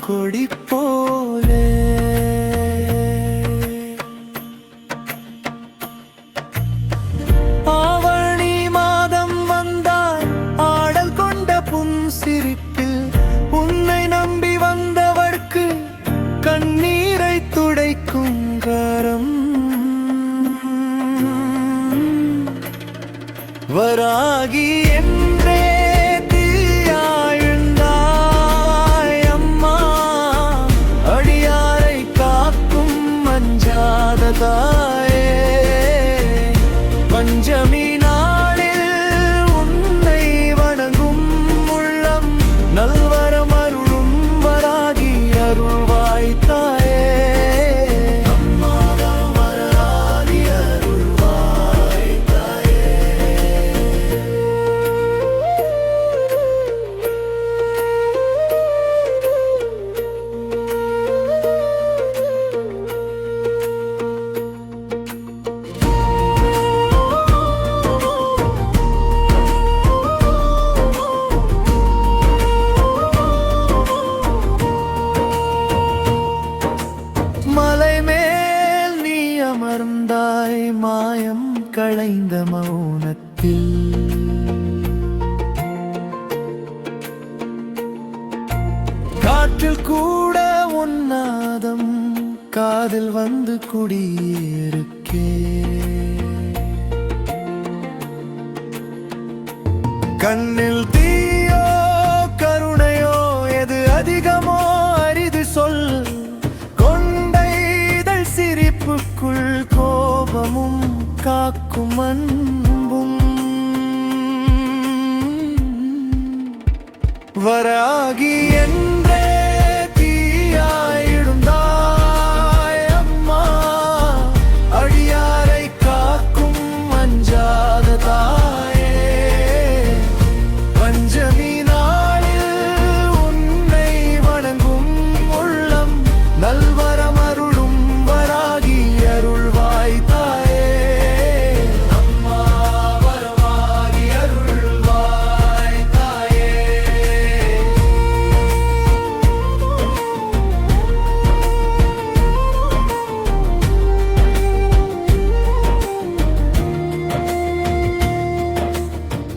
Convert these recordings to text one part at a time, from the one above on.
கொடி போலே. ஆவணி மாதம் வந்தால் ஆடல் கொண்ட புன்சிரிப்பில் உன்னை நம்பி வந்தவர்க்கு கண்ணீரை துடைக்கும் கரம். வராகி என்றே தீயாழ்ந்தாய் அம்மா, அடியாரை காக்கும் அஞ்சாத தாயே. பஞ்சமி நாளில் உன்னை வணங்கும் உள்ளம் நல்வரம் அருளும் வராகி அருள்வாய் தாயே. மலை மேல் நீ அமர்ந்தாய் மாயம் களைந்த மௌனத்தில். காற்றில் கூட உன்னாதம் காதில் வந்து குடியிருக்கே. கண்ணில் தீயோ கருணையோ எது அதிகமோ அரிது சொல். சிரிப்புக்குள் கோபமும் காக்கும் அன்பும். வராகி என்றே தீயாயிடுந்தாய் அம்மா, அடியாரை காக்கும் அஞ்சாத தாயே. பஞ்சமி நாளில் உன்னை வணங்கும் உள்ளம் நல்வரம் அருள்வாய் தாயே. அம்மா வரமாகி அருள்வாய் தாயே.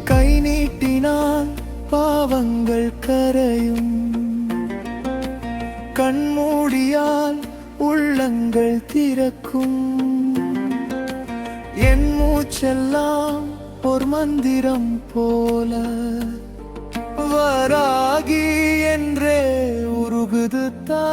கை நீட்டினால் பாவங்கள் கரையும், கண்மூடியால் உள்ளங்கள் திறக்கும். என் மூச்செல்லாம் ஒரு மந்திரம் போல வராகி என்றே உருகுது தா.